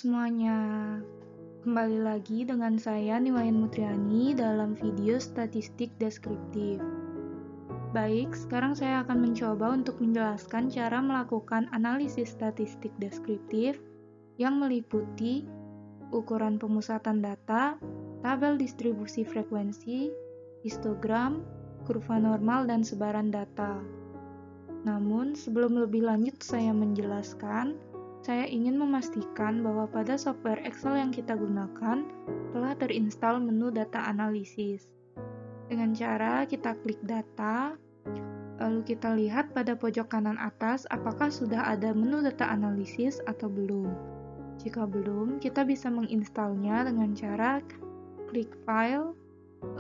semuanya, kembali lagi dengan saya Niwayan Mutriani dalam video statistik deskriptif. Baik, sekarang saya akan mencoba untuk menjelaskan cara melakukan analisis statistik deskriptif yang meliputi ukuran pemusatan data, tabel distribusi frekuensi, histogram, kurva normal, dan sebaran data. Namun, sebelum lebih lanjut saya menjelaskan, saya ingin memastikan bahwa pada software Excel yang kita gunakan telah terinstall menu data analisis. Dengan cara kita klik data, lalu kita lihat pada pojok kanan atas apakah sudah ada menu data analisis atau belum. Jika belum, kita bisa menginstalnya dengan cara klik file,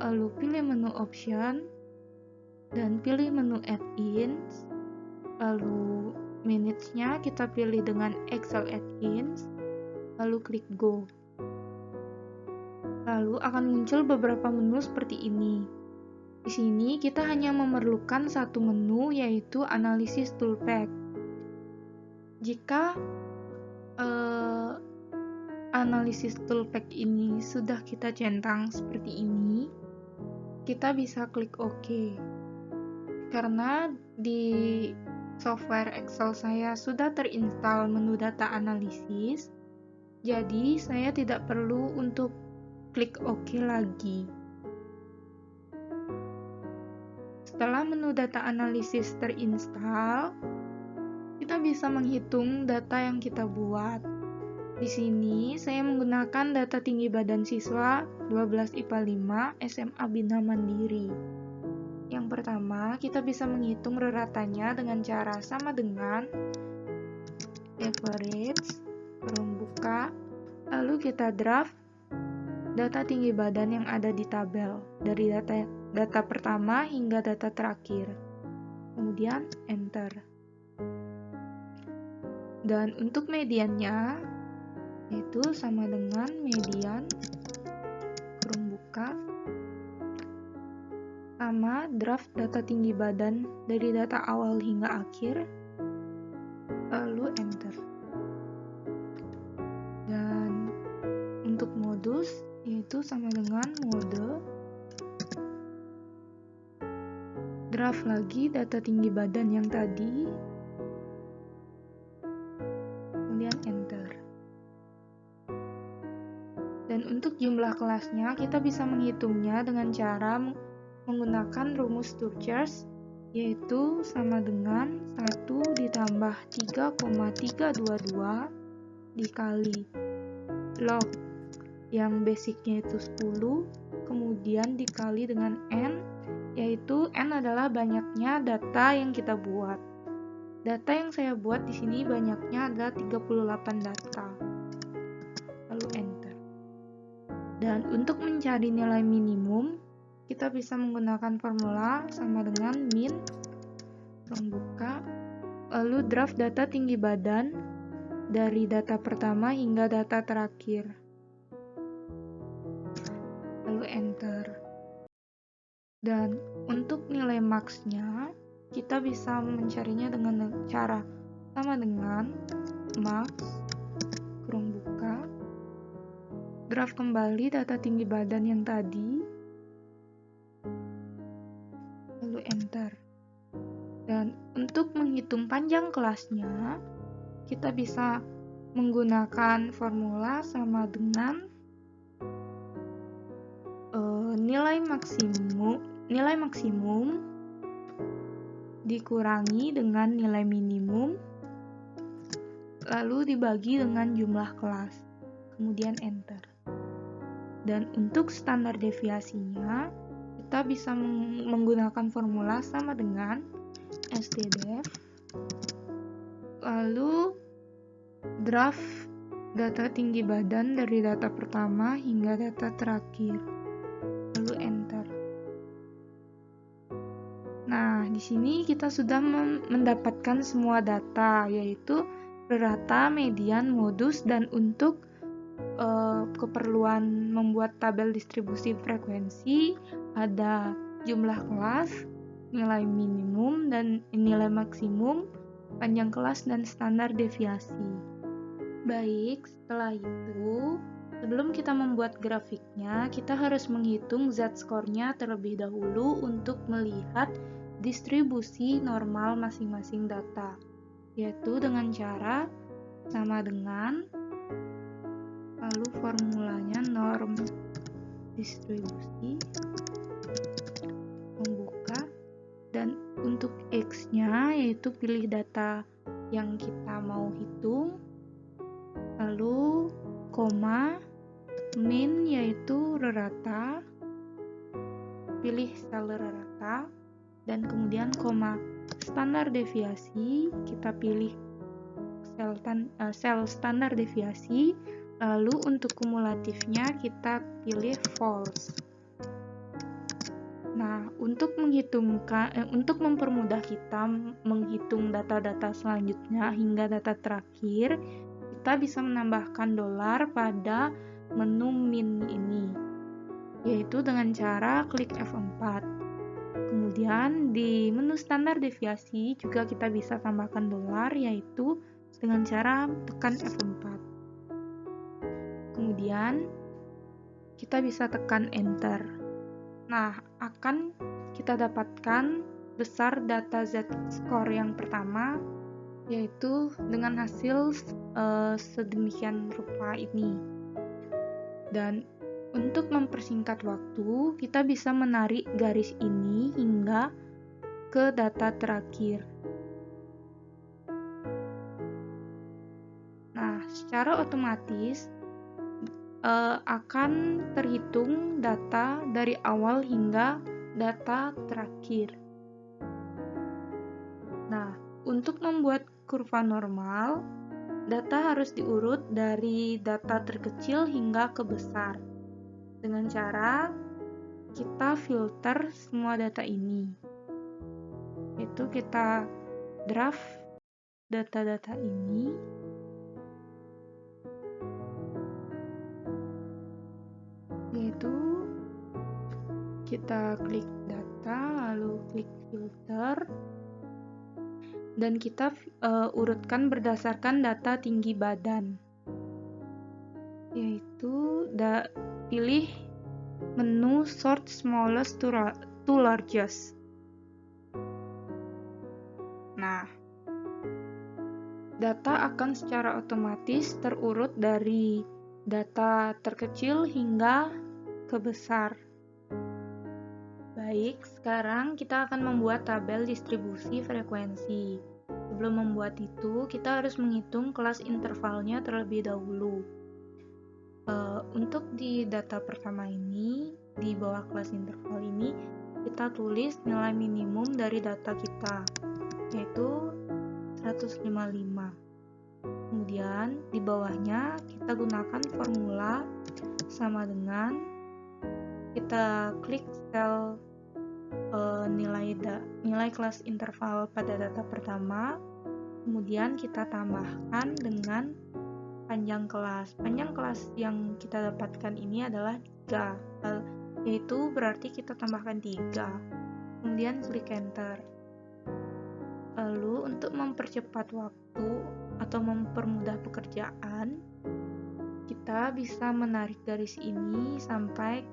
lalu pilih menu option, dan pilih menu add-ins, lalu minutes-nya kita pilih dengan Excel Add-ins, lalu klik Go. Lalu akan muncul beberapa menu seperti ini. Di sini kita hanya memerlukan satu menu, yaitu Analysis Toolpath. Jika Analysis Toolpath ini sudah kita centang seperti ini, kita bisa klik OK. Karena di software Excel saya sudah terinstall menu data analisis, jadi saya tidak perlu untuk klik OK lagi. Setelah menu data analisis terinstall, kita bisa menghitung data yang kita buat. Di sini saya menggunakan data tinggi badan siswa 12 IPA 5 SMA Bina Mandiri. Yang pertama, kita bisa menghitung reratannya dengan cara sama dengan average, kurung buka, lalu kita draft data tinggi badan yang ada di tabel, dari data pertama hingga data terakhir. Kemudian enter. Dan untuk mediannya, yaitu sama dengan median, kurung buka, sama draft data tinggi badan dari data awal hingga akhir, lalu enter. Dan untuk modus, yaitu sama dengan mode, draft lagi data tinggi badan yang tadi, kemudian enter. Dan untuk jumlah kelasnya, kita bisa menghitungnya dengan cara menggunakan rumus Sturges, yaitu sama dengan 1 ditambah 3,322 dikali log yang basicnya itu 10, kemudian dikali dengan N, yaitu N adalah banyaknya data yang kita buat. Data yang saya buat di sini banyaknya adalah 38 data. Lalu enter. Dan untuk mencari nilai minimum, kita bisa menggunakan formula sama dengan min, buka, lalu draft data tinggi badan dari data pertama hingga data terakhir. Lalu enter. Dan untuk nilai max-nya, kita bisa mencarinya dengan cara sama dengan max, kurung buka, draft kembali data tinggi badan yang tadi, lalu enter. Dan untuk menghitung panjang kelasnya, kita bisa menggunakan formula sama dengan nilai maksimum dikurangi dengan nilai minimum, lalu dibagi dengan jumlah kelas, kemudian enter. Dan untuk standar deviasinya, kita bisa menggunakan formula sama dengan STDEV, lalu draft data tinggi badan dari data pertama hingga data terakhir, lalu enter. Nah, di sini kita sudah mendapatkan semua data, yaitu rata, median, modus, dan untuk keperluan membuat tabel distribusi frekuensi, ada jumlah kelas, nilai minimum dan nilai maksimum, panjang kelas, dan standar deviasi. Baik, setelah itu, sebelum kita membuat grafiknya, kita harus menghitung z-score-nya terlebih dahulu untuk melihat distribusi normal masing-masing data, yaitu dengan cara sama dengan, lalu formulanya norm distribusi, membuka, dan untuk X-nya yaitu pilih data yang kita mau hitung, lalu koma, min yaitu rata, pilih sel rata, dan kemudian koma, standar deviasi, kita pilih sel standar deviasi, lalu untuk kumulatifnya kita pilih false. Nah, untuk mempermudah kita menghitung data-data selanjutnya hingga data terakhir, kita bisa menambahkan dolar pada menu min ini, yaitu dengan cara klik F4. Kemudian di menu standar deviasi juga kita bisa tambahkan dolar, yaitu dengan cara tekan F4. Kemudian kita bisa tekan enter. Nah, akan kita dapatkan besar data z-score yang pertama, yaitu dengan hasil sedemikian rupa ini. Dan untuk mempersingkat waktu, kita bisa menarik garis ini hingga ke data terakhir. Nah, secara otomatis akan terhitung data dari awal hingga data terakhir. Nah, untuk membuat kurva normal, data harus diurut dari data terkecil hingga ke besar. Dengan cara kita filter semua data ini, yaitu kita draft data-data ini, yaitu kita klik data, lalu klik filter, dan kita urutkan berdasarkan data tinggi badan, yaitu pilih menu sort smallest to largest. Nah, data akan secara otomatis terurut dari data terkecil hingga ke besar. Baik, sekarang kita akan membuat tabel distribusi frekuensi. Sebelum membuat itu, kita harus menghitung kelas intervalnya terlebih dahulu. Untuk di data pertama ini, di bawah kelas interval ini, kita tulis nilai minimum dari data kita, yaitu 155. Kemudian di bawahnya kita gunakan formula sama dengan kita klik sel nilai kelas interval pada data pertama, kemudian kita tambahkan dengan panjang kelas. Panjang kelas yang kita dapatkan ini adalah 3, yaitu berarti kita tambahkan 3. Kemudian klik enter. Lalu untuk mempercepat waktu atau mempermudah pekerjaan, kita bisa menarik garis ini sampai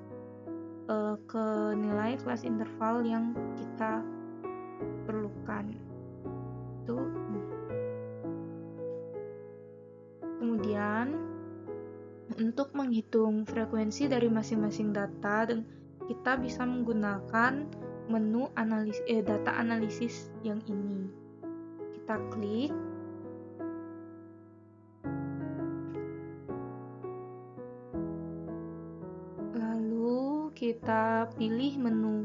ke nilai kelas interval yang kita perlukan. Itu. Kemudian untuk menghitung frekuensi dari masing-masing data, dan kita bisa menggunakan menu data analisis yang ini. Kita klik, lalu kita pilih menu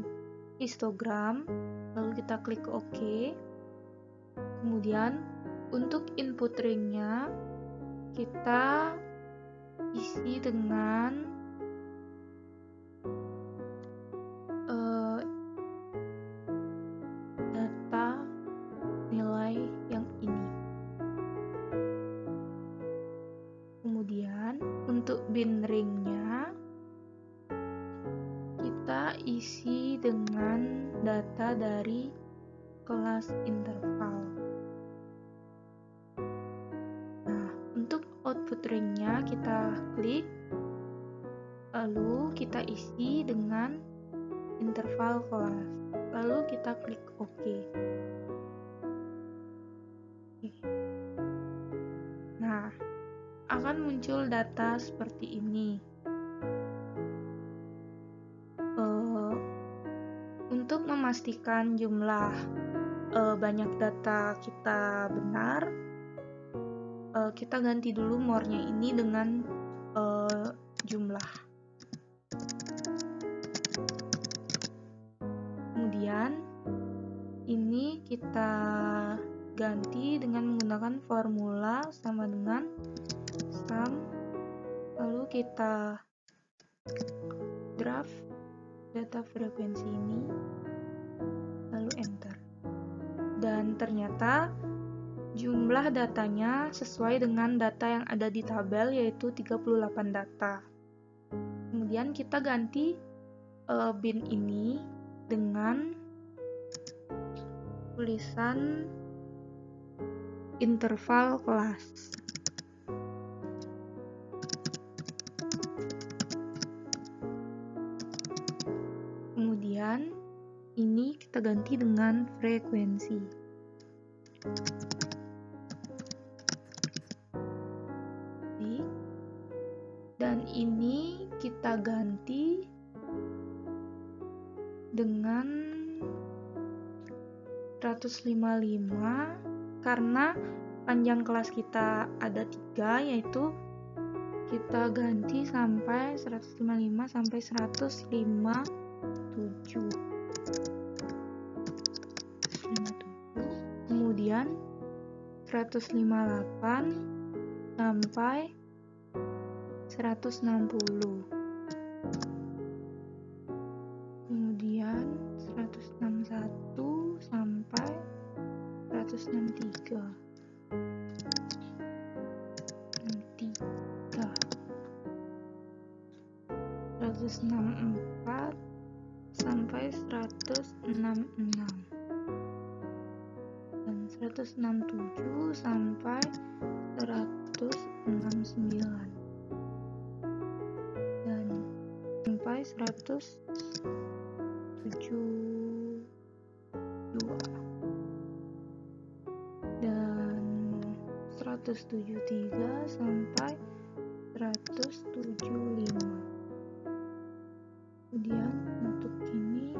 histogram, lalu kita klik OK. Kemudian untuk input ring-nya kita isi dengan data nilai yang ini. Kemudian untuk bin ring-nya kita isi dengan data dari kelas interval. Nah, untuk output ringnya kita klik, lalu kita isi dengan interval kelas, lalu kita klik OK. Nah, akan muncul data seperti ini. Untuk memastikan jumlah banyak data kita benar, kita ganti dulu more-nya ini dengan jumlah. Kemudian ini kita ganti dengan menggunakan formula sama dengan sum, lalu kita draft data frekuensi ini, lalu enter. Dan ternyata jumlah datanya sesuai dengan data yang ada di tabel, yaitu 38 data. Kemudian kita ganti bin ini dengan tulisan interval kelas. Kemudian ini kita ganti dengan frekuensi. Dan ini kita ganti dengan 155 karena panjang kelas kita ada 3, yaitu kita ganti sampai 155 sampai 157. Kemudian 158 sampai 160. Kemudian 161 sampai 163. 164 sampai 166 dan 167 sampai 169 dan sampai 172 dan 173 sampai 175. Kemudian untuk ini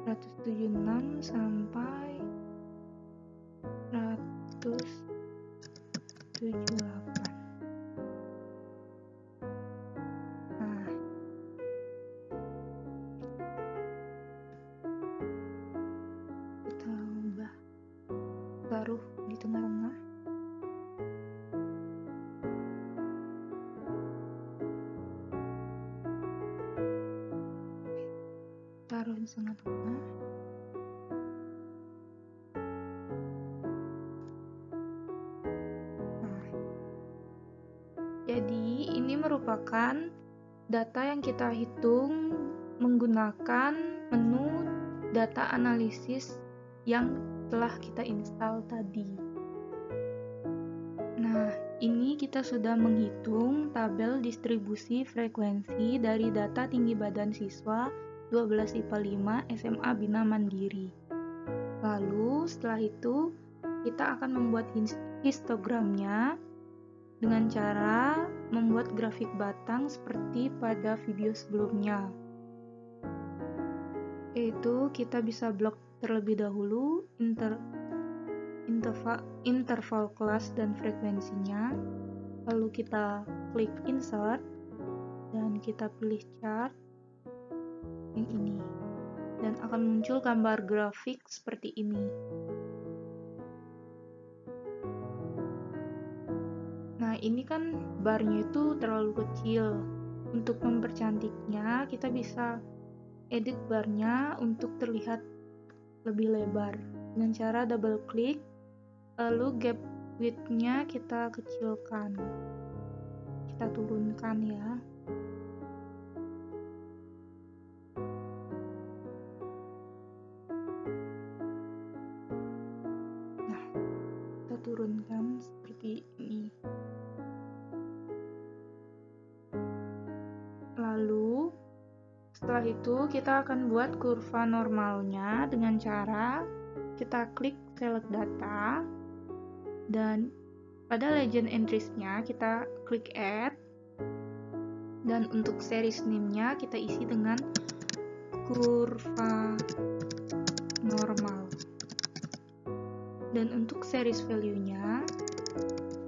176 sampai 178. Nah, kita ubah, taruh di tengah-tengah. Taruh di tengah-tengah. Nah, jadi ini merupakan data yang kita hitung menggunakan menu data analisis yang telah kita install tadi. Nah, ini kita sudah menghitung tabel distribusi frekuensi dari data tinggi badan siswa 12 IPA 5 SMA Bina Mandiri. Lalu setelah itu kita akan membuat histogramnya dengan cara membuat grafik batang seperti pada video sebelumnya. Yaitu kita bisa blok terlebih dahulu interval kelas dan frekuensinya, lalu kita klik insert dan kita pilih chart yang ini, dan akan muncul gambar grafik seperti ini. Nah, ini kan barnya itu terlalu kecil. Untuk mempercantiknya, kita bisa edit barnya untuk terlihat lebih lebar dengan cara double klik, lalu gap width-nya kita kecilkan, kita turunkan ya. Nah, kita turunkan seperti ini. Setelah itu kita akan buat kurva normalnya dengan cara kita klik select data, dan pada legend entries-nya kita klik add, dan untuk series name-nya kita isi dengan kurva normal. Dan untuk series value-nya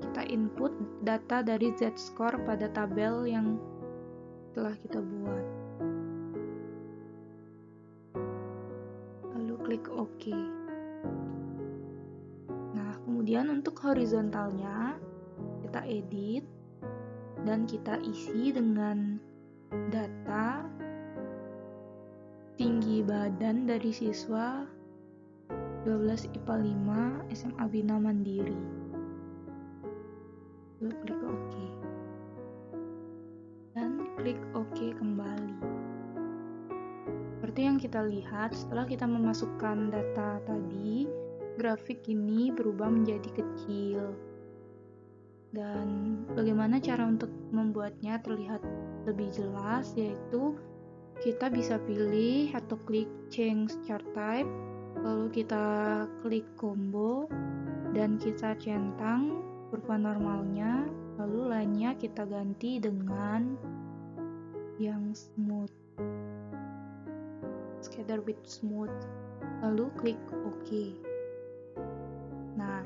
kita input data dari z-score pada tabel yang telah kita buat. Lalu klik OK. Nah, kemudian untuk horizontalnya kita edit dan kita isi dengan data tinggi badan dari siswa 12 IPA 5 SMA Bina Mandiri. Lalu klik OK. Dan klik OK kembali. Seperti yang kita lihat, setelah kita memasukkan data tadi, grafik ini berubah menjadi kecil. Dan bagaimana cara untuk membuatnya terlihat lebih jelas, yaitu kita bisa pilih atau klik change chart type, lalu kita klik combo dan kita centang kurva normalnya, lalu lainnya kita ganti dengan yang smooth, scatter with smooth, lalu klik OK. Nah,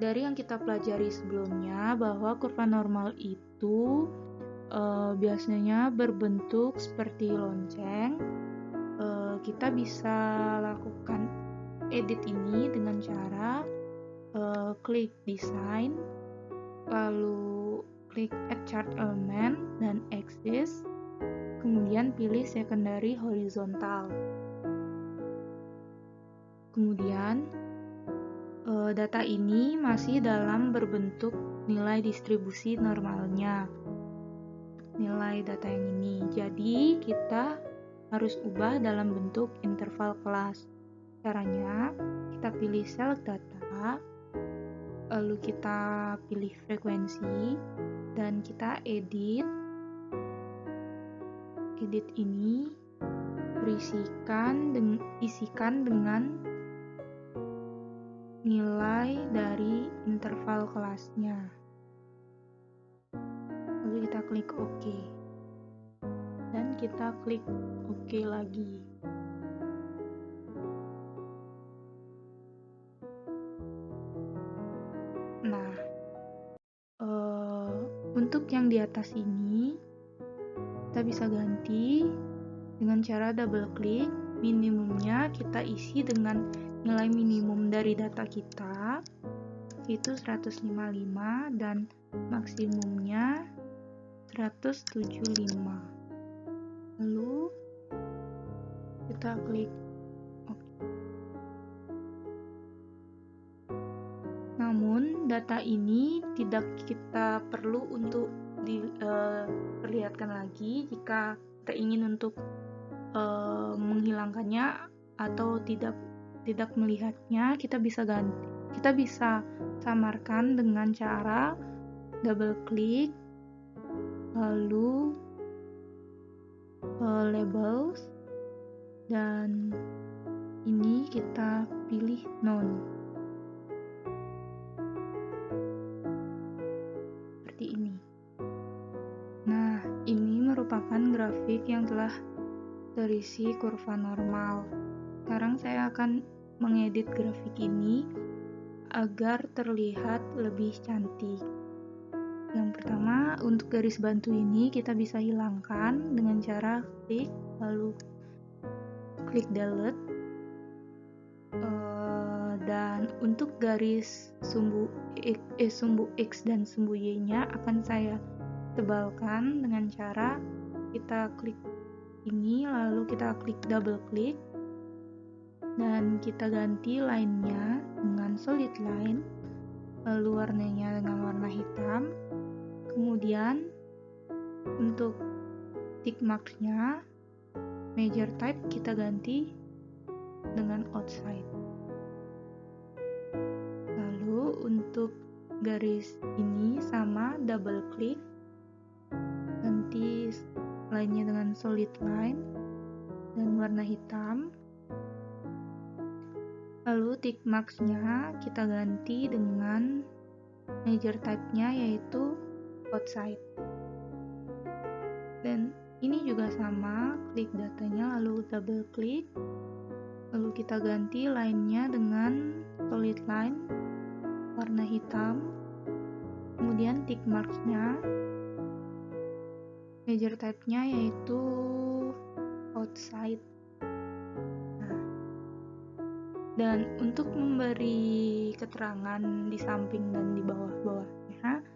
dari yang kita pelajari sebelumnya bahwa kurva normal itu biasanya berbentuk seperti lonceng, kita bisa lakukan edit ini dengan cara klik design, lalu klik add chart element dan axis, kemudian pilih secondary horizontal. Kemudian data ini masih dalam berbentuk nilai distribusi normalnya, nilai data yang ini. Jadi kita harus ubah dalam bentuk interval kelas. Caranya kita pilih select data, lalu kita pilih frekuensi dan kita edit ini isikan dengan nilai dari interval kelasnya. Lalu kita klik OK dan kita klik OK lagi. Nah, untuk yang di atas ini kita bisa ganti dengan cara double klik. Minimumnya kita isi dengan nilai minimum dari data kita, itu 155, dan maksimumnya 175. Lalu kita klik OK. Namun data ini tidak kita perlu untuk diperlihatkan lagi. Jika kita ingin untuk menghilangkannya atau tidak melihatnya, kita bisa ganti. Kita bisa samarkan dengan cara double klik, lalu labels, dan ini kita pilih none. Seperti ini. Nah, ini merupakan grafik yang telah terisi kurva normal. Sekarang saya akan mengedit grafik ini agar terlihat lebih cantik. Yang pertama, untuk garis bantu ini kita bisa hilangkan dengan cara klik, lalu klik delete. Dan untuk garis sumbu X dan sumbu Y-nya akan saya tebalkan dengan cara kita klik ini, lalu kita klik double klik dan kita ganti line-nya dengan solid line, lalu warnanya dengan warna hitam. Kemudian untuk tick marks-nya major type kita ganti dengan outside. Lalu untuk garis ini sama, double klik, ganti line-nya dengan solid line, dan warna hitam. Lalu tick marks-nya kita ganti dengan major type-nya yaitu outside. Dan ini juga sama, klik datanya lalu double klik. Lalu kita ganti line-nya dengan solid line warna hitam. Kemudian tick marks-nya major type-nya yaitu outside. Dan untuk memberi keterangan di samping dan di bawah-bawahnya,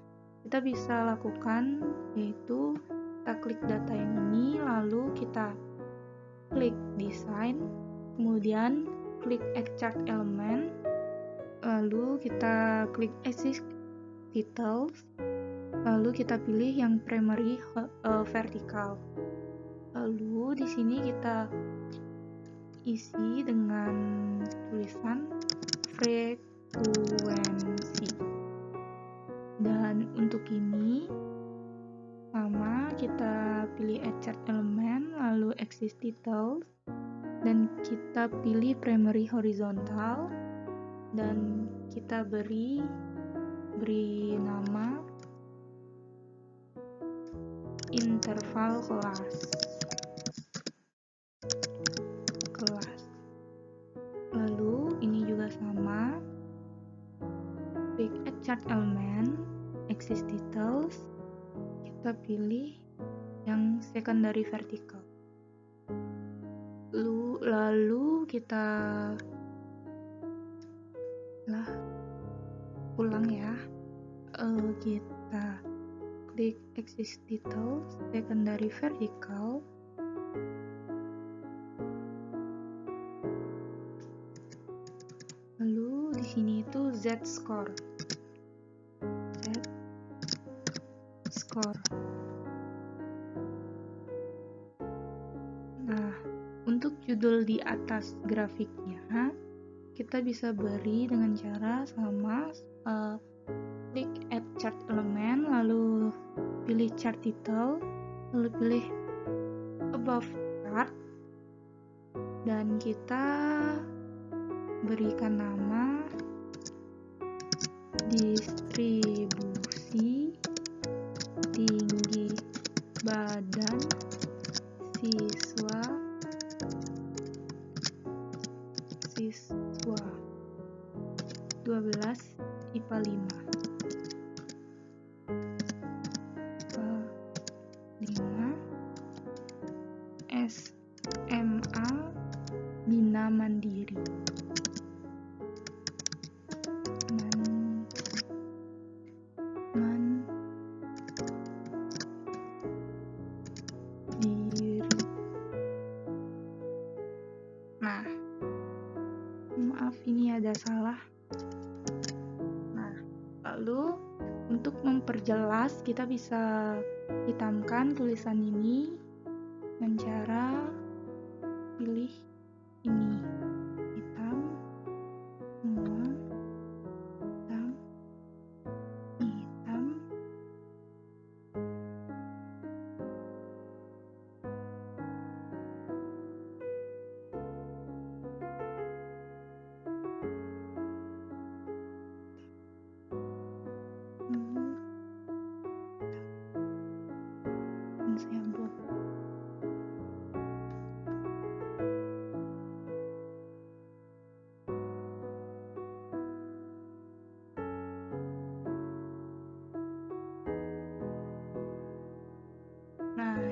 kita bisa lakukan yaitu kita klik data yang ini, lalu kita klik design, kemudian klik add chart element, lalu kita klik assist details, lalu kita pilih yang primary vertical. Lalu di sini kita isi dengan tulisan frekuensi. Dan untuk ini sama, kita pilih add chart element lalu axis details dan kita pilih primary horizontal dan kita beri nama interval kelas. Lalu ini juga sama, klik add chart element, axis details, kita pilih yang secondary vertical. Lalu kita ulang ya, kita klik axis details, secondary vertical, lalu di sini itu Z score. Nah, untuk judul di atas grafiknya kita bisa beri dengan cara sama, klik add chart element lalu pilih chart title lalu pilih above chart dan kita berikan nama distribusi tinggi badan siswa 12 IPA 5 SMA Bina Mandiri. Nah, maaf ini ada salah. Nah, lalu untuk memperjelas kita bisa hitamkan tulisan ini dengan cara pilih ini hitam, semua hitam. Saya buat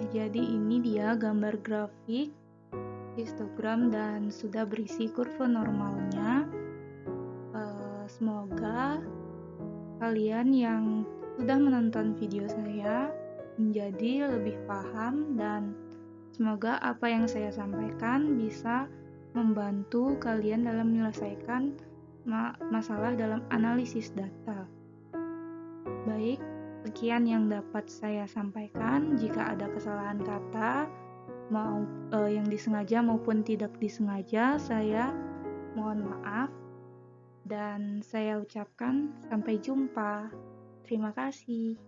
jadi ini dia gambar grafik histogram dan sudah berisi kurva normalnya. Semoga kalian yang sudah menonton video saya menjadi lebih paham dan semoga apa yang saya sampaikan bisa membantu kalian dalam menyelesaikan masalah dalam analisis data. Baik, sekian yang dapat saya sampaikan. Jika ada kesalahan kata, yang disengaja maupun tidak disengaja, saya mohon maaf dan saya ucapkan sampai jumpa. Terima kasih.